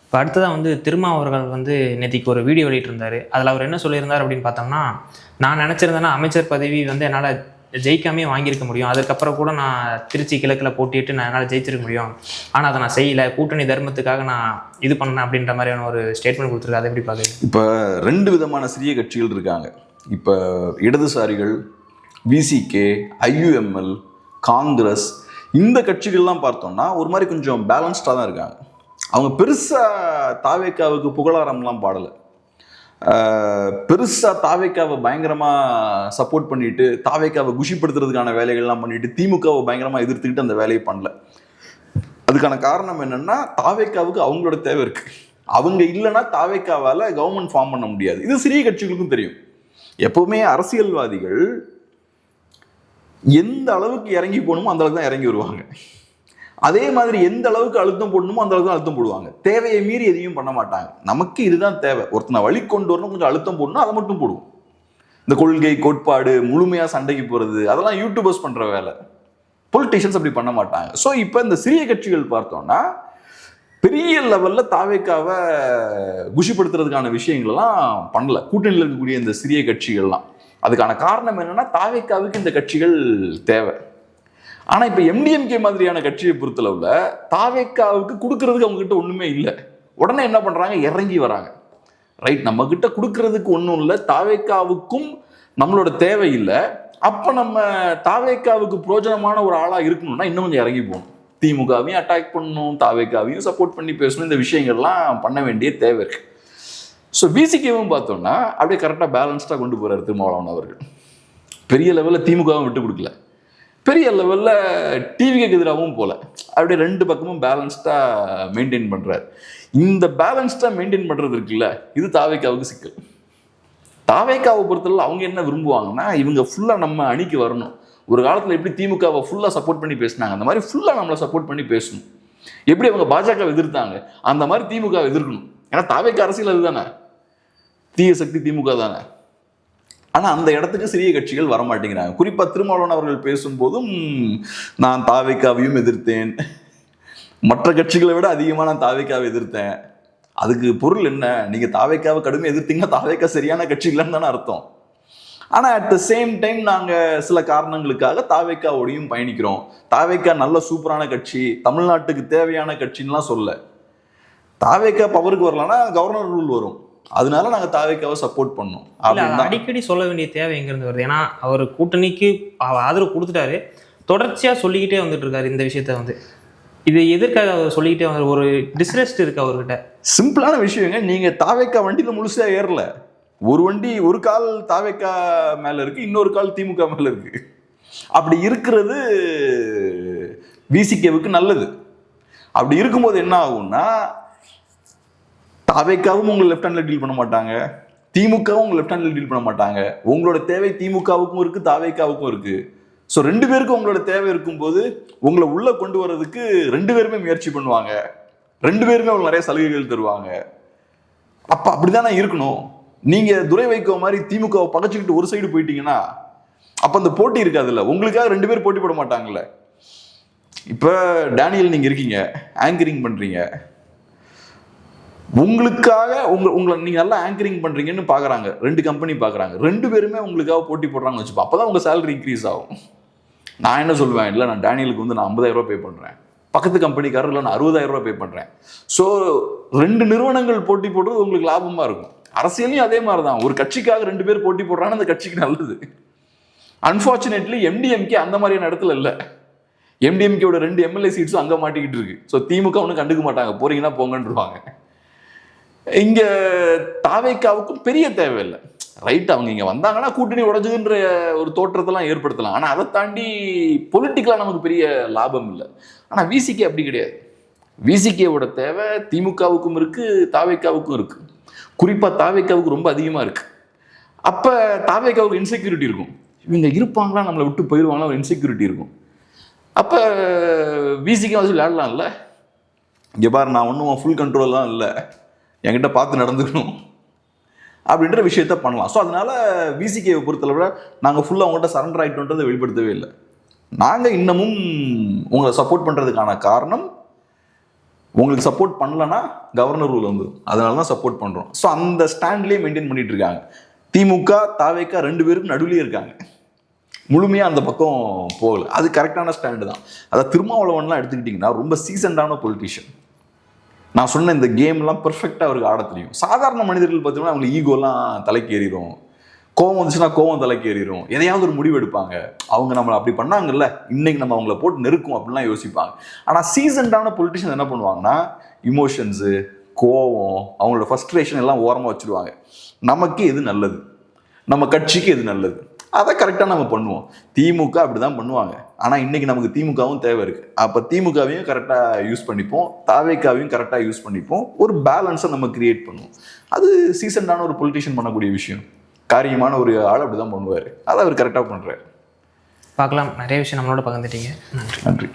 இப்போ அடுத்ததான் வந்து திருமா அவர்கள் வந்து நேற்றுக்கு ஒரு வீடியோ வெளியிட்டிருந்தார். அதில் அவர் என்ன சொல்லியிருந்தார் அப்படின்னு பார்த்தோம்னா, நான் நினச்சிருந்தேன்னா அமைச்சர் பதவி வந்து என்னால் ஜெயிக்காமே வாங்கியிருக்க முடியும், அதுக்கப்புறம் கூட நான் திருச்சி கிழக்கில் போட்டிட்டு நான் என்னால் ஜெயிச்சிருக்க முடியும், ஆனால் அதை நான் செய்யலை, கூட்டணி தர்மத்துக்காக நான் இது பண்ணேன் அப்படின்ற மாதிரியான ஒரு ஸ்டேட்மெண்ட் கொடுத்துருக்காரு. அதை எப்படி பார்க்குறீங்க? இப்போ 2 விதமான சிறிய கட்சிகள் இருக்காங்க. இப்போ இடதுசாரிகள், விசிகே, ஐயுஎம்எல், காங்கிரஸ், இந்த கட்சிகள்லாம் பார்த்தோம்னா ஒரு மாதிரி கொஞ்சம் பேலன்ஸ்டாக தான் இருக்காங்க. அவங்க பெருசாக தாவேக்காவுக்கு புகழாரம்லாம் பாடலை, பெருசாக தாவேக்காவை பயங்கரமாக சப்போர்ட் பண்ணிட்டு தாவேக்காவை குஷிப்படுத்துறதுக்கான வேலைகள்லாம் பண்ணிட்டு திமுகவை பயங்கரமாக எதிர்த்துக்கிட்டு அந்த வேலையை பண்ணல. அதுக்கான காரணம் என்னன்னா, தாவேக்காவுக்கு அவங்களோட தேவை இருக்கு. அவங்க இல்லைன்னா தாவேக்காவால் கவர்மெண்ட் ஃபார்ம் பண்ண முடியாது. இது சிறிய கட்சிகளுக்கும் தெரியும். எப்பவுமே அரசியல்வாதிகள் எந்த அளவுக்கு இறங்கி போகணுமோ அந்த அளவுக்கு தான் இறங்கி வருவாங்க. அதே மாதிரி எந்த அளவுக்கு அழுத்தம் போடணுமோ அந்த அளவுக்கு தான் அழுத்தம் போடுவாங்க. தேவையை மீறி எதையும் பண்ண மாட்டாங்க. நமக்கு இதுதான் தேவை, ஒருத்தனை வழி கொண்டு வரணும், கொஞ்சம் அழுத்தம் போடணும், அதை மட்டும் போடுவோம். இந்த கொள்கை கோட்பாடு முழுமையாக சண்டைக்கு போகிறது அதெல்லாம் யூடியூபர்ஸ் பண்ணுற வேலை. பொலிட்டிஷியன்ஸ் அப்படி பண்ண மாட்டாங்க. ஸோ இப்போ இந்த சிறிய கட்சிகள் பார்த்தோம்னா பெரிய லெவலில் தாவேக்காவை குஷிப்படுத்துறதுக்கான விஷயங்கள்லாம் பண்ணல, கூட்டணியில் இருக்கக்கூடிய இந்த சிறிய கட்சிகள்லாம். அதுக்கான காரணம் என்னன்னா, தாவேக்காவுக்கு இந்த கட்சிகள் தேவை. ஆனால் இப்போ எம்டிஎம்கே மாதிரியான கட்சியை பொறுத்தளவுல தாவேக்காவுக்கு கொடுக்கறதுக்கு அவங்க கிட்ட ஒன்றுமே இல்லை. உடனே என்ன பண்ணுறாங்க, இறங்கி வராங்க. ரைட், நம்ம கிட்ட கொடுக்கறதுக்கு ஒன்றும் இல்லை, தாவேக்காவுக்கும் நம்மளோட தேவை இல்லை. அப்போ நம்ம தாவேக்காவுக்கு பிரோஜனமான ஒரு ஆளாக இருக்கணும்னா இன்னும் கொஞ்சம் இறங்கி போகணும். திமுகவையும் அட்டாக் பண்ணணும், தாவேக்காவையும் சப்போர்ட் பண்ணி பேசணும். இந்த விஷயங்கள்லாம் பண்ண வேண்டிய தேவை இருக்கு. ஸோ விசிகேவும் பார்த்தோம்னா அப்படியே கரெக்டாக பேலன்ஸ்டாக கொண்டு போகிறார் திருமாவளவன் அவர்கள். பெரிய லெவலில் திமுகவும் விட்டு கொடுக்கல, பெரிய லெவலில் டிவிக்கு எதிராகவும் போல, அப்படியே 2 பக்கமும் பேலன்ஸ்டாக மெயின்டைன் பண்ணுறாரு. இந்த பேலன்ஸ்டாக மெயின்டைன் பண்ணுறது இருக்குல்ல, இது தாவேக்காவுக்கு சிக்கல். தாவேக்காவை பொறுத்தவரை அவங்க என்ன விரும்புவாங்கன்னா, இவங்க ஃபுல்லாக நம்ம அணிக்கு வரணும். ஒரு காலத்தில் எப்படி திமுகவை ஃபுல்லாக சப்போர்ட் பண்ணி பேசினாங்க, அந்த மாதிரி ஃபுல்லாக நம்மளை சப்போர்ட் பண்ணி பேசணும். எப்படி அவங்க பாஜக எதிர்த்தாங்க அந்த மாதிரி திமுக எதிர்க்கணும். ஏன்னா தாவேக்கா அரசியல் அதுதானே, தீய சக்தி திமுக தானே. ஆனால் அந்த இடத்துக்கு சிறிய கட்சிகள் வரமாட்டேங்கிறாங்க. குறிப்பாக திருமாவளவன் அவர்கள் பேசும்போதும் நான் தாவேக்காவையும் எதிர்த்தேன், மற்ற கட்சிகளை விட அதிகமாக நான் தாவேக்காவை எதிர்த்தேன். அதுக்கு பொருள் என்ன, நீங்கள் தாவேக்காவை கடுமையாக எதிர்த்தீங்கன்னா தாவேக்கா சரியான கட்சி இல்லைன்னு தானே அர்த்தம். ஆனால் அட் த சேம் டைம் நாங்கள் சில காரணங்களுக்காக தாவேக்காவோடையும் பயணிக்கிறோம். தாவேக்கா நல்ல சூப்பரான கட்சி, தமிழ்நாட்டுக்கு தேவையான கட்சின்லாம் சொல்ல. தாவேக்கா பவருக்கு வரலன்னா கவர்னர் ரூல் வரும், அதனால நாங்கள் தாவேக்காவை சப்போர்ட் பண்ணோம். அடிக்கடி சொல்ல வேண்டிய தேவை எங்கேருந்து வருது? ஏன்னா அவர் கூட்டணிக்கு ஆதரவு கொடுத்துட்டாரு, தொடர்ச்சியாக சொல்லிக்கிட்டே வந்துட்டு இருக்காரு இந்த விஷயத்த. வந்து இது எதற்காக அவர் சொல்லிக்கிட்டே வந்து ஒரு டிஸ்ரெஸ்ட் இருக்கு அவர்கிட்ட. சிம்பிளான விஷயங்க, நீங்கள் தாவேக்கா வண்டியில் முழுசாக ஏறல. ஒரு வண்டி, ஒரு கால் தாவேக்கா மேலே இருக்கு, இன்னொரு கால் திமுக மேலே இருக்கு. அப்படி இருக்கிறது விசிகேவுக்கு நல்லது. அப்படி இருக்கும்போது என்ன ஆகும்னா, தாவேக்காவும் உங்களை லெஃப்ட் ஹேண்ட்ல டீல் பண்ண மாட்டாங்க, திமுகவும் உங்க லெஃப்ட் ஹேண்ட்ல டீல் பண்ண மாட்டாங்க. உங்களோட தேவை திமுகவுக்கும் இருக்கு, தாவேக்காவுக்கும் இருக்கு. ஸோ 2 பேருக்கும் உங்களோட தேவை இருக்கும்போது உங்களை உள்ள கொண்டு வர்றதுக்கு 2 பேருமே முயற்சி பண்ணுவாங்க, 2 பேருமே உங்களுக்கு நிறைய சலுகைகள் தருவாங்க. அப்ப அப்படிதானே இருக்கணும். நீங்க துரை வைகோ மாதிரி திமுகவை பகைச்சிக்கிட்டு ஒரு சைடு போயிட்டீங்கன்னா அப்ப அந்த போட்டி இருக்காதுல்ல, உங்களுக்காக 2 பேர் போட்டி போட மாட்டாங்கல்ல. இப்ப டேனியல் நீங்க இருக்கீங்க, ஆங்கரிங் பண்றீங்க, உங்களுக்காக உங்களை நீங்க நல்லா ஆங்கரிங் பண்றீங்கன்னு பாக்குறாங்க, 2 கம்பெனி பாக்குறாங்க, 2 பேருமே உங்களுக்காக போட்டி போடுறாங்கன்னு வச்சுப்போம். அப்பதான் உங்க சேலரி இன்க்ரீஸ் ஆகும். நான் என்ன சொல்லுவேன், இல்லை நான் டேனியலுக்கு வந்து நான் 50,000 ரூபாய் பே பண்றேன், பக்கத்து கம்பெனிக்காரர் இல்லை நான் 60,000 ரூபாய் பே பண்றேன். ஸோ 2 நிறுவனங்கள் போட்டி போடுறது உங்களுக்கு லாபமா இருக்கும். அரசியலையும் அதே மாதிரி தான், ஒரு கட்சிக்காக 2 பேர் போட்டி போடுறாங்கன்னா அந்த கட்சிக்கு நல்லது. அன்பார்ச்சுனேட்லி எம்டிஎம்கே அந்த மாதிரியான இடத்துல இல்லை. எம்டிஎம்கேயோட 2 எம்எல்ஏ சீட்ஸும் அங்கே மாட்டிக்கிட்டு இருக்கு. ஸோ திமுக ஒன்றும் கண்டுக்க மாட்டாங்க, போறீங்கன்னா போங்கன்றுவாங்க. இங்க தாவேக்காவுக்கும் பெரிய தேவையில்லை. ரைட், அவங்க இங்க வந்தாங்கன்னா கூட்டணி உடைஞ்சதுன்ற ஒரு தோற்றத்தெல்லாம் ஏற்படுத்தலாம். ஆனா அதை தாண்டி பொலிட்டிக்கலா நமக்கு பெரிய லாபம் இல்லை. ஆனா விசிகே அப்படி கிடையாது. விசிகேவோட தேவை திமுகவுக்கும் இருக்கு, தாவேக்காவுக்கும் இருக்கு. குறிப்பா தாவேக்காவுக்கு ரொம்ப அதிகமா இருக்கு. அப்ப தாவேக்காவுக்கு இன்செக்யூரிட்டி இருக்கும், இவங்க இருப்பாங்களா நம்மளை விட்டு போயிடுவாங்களா ஒரு இன்செக்யூரிட்டி இருக்கும். அப்ப விசிகே வச்சு விளையாடலாம்ல, இங்க பாரு நான் ஒன்றும் ஃபுல் கண்ட்ரோல்லாம் இல்லை, என்கிட்ட பார்த்து நடந்துக்கணும் அப்படின்ற விஷயத்த பண்ணலாம். ஸோ அதனால விசிகேவை பொறுத்தளவில் நாங்கள் ஃபுல்லாக அவங்கள்ட்ட சரண்டர் ஆகிட்டோன்றதை வெளிப்படுத்தவே இல்லை. நாங்கள் இன்னமும் உங்களை சப்போர்ட் பண்ணுறதுக்கான காரணம், உங்களுக்கு சப்போர்ட் பண்ணலன்னா கவர்னர் ரூல் வந்துடும், அதனால தான் சப்போர்ட் பண்ணுறோம். ஸோ அந்த ஸ்டாண்ட்லேயே மெயின்டைன் பண்ணிட்டு இருக்காங்க. திமுக தாவேக்கா 2 பேருக்கும் நடுவுலேயே இருக்காங்க, முழுமையாக அந்த பக்கம் போகல. அது கரெக்டான ஸ்டாண்டு தான். அதை திருமாவளவன்லாம் எடுத்துக்கிட்டிங்கன்னா ரொம்ப சீசன்டான பொலிட்டிஷியன். நான் சொன்ன இந்த கேம்லாம் பெர்ஃபெக்டாக அவருக்கு ஆட தெரியும். சாதாரண மனிதர்கள் பார்த்தீங்கன்னா அவங்களுக்கு ஈகோலாம் தலைக்கு ஏறிடும், கோவம் வந்துச்சுன்னா கோவம் தலைக்கு ஏறிடும், எதையாவது ஒரு முடிவு எடுப்பாங்க. அவங்க நம்மளை அப்படி பண்ணாங்கல்ல, இன்னைக்கு நம்ம அவங்கள போட்டு நெருக்கும் அப்படின்லாம் யோசிப்பாங்க. ஆனால் சீசன்டான பொலிட்டிஷியன் என்ன பண்ணுவாங்கன்னா இமோஷன்ஸு, கோவம், அவங்களோட ஃப்ரஸ்ட்ரேஷன் எல்லாம் ஓரமாக வச்சுருவாங்க. நமக்கு எது நல்லது, நம்ம கட்சிக்கு எது நல்லது, அதை கரெக்டாக நம்ம பண்ணுவோம். திமுக அப்படி தான் பண்ணுவாங்க. ஆனால் இன்னைக்கு நமக்கு திமுகவும் தேவை இருக்குது. அப்போ திமுகவையும் கரெக்டாக யூஸ் பண்ணிப்போம், தாவேக்காவையும் கரெக்டாக யூஸ் பண்ணிப்போம், ஒரு பேலன்ஸை நம்ம கிரியேட் பண்ணுவோம். அது சீசன்டான ஒரு பொலிட்டிஷியன் பண்ணக்கூடிய விஷயம். காரியமான ஒரு ஆள் அப்படி தான் பண்ணுவார், அதை அவர் கரெக்டாக பண்ணுறாரு. பார்க்கலாம். நிறைய விஷயம் நம்மளோட பகிர்ந்துட்டீங்க. நன்றி. நன்றி.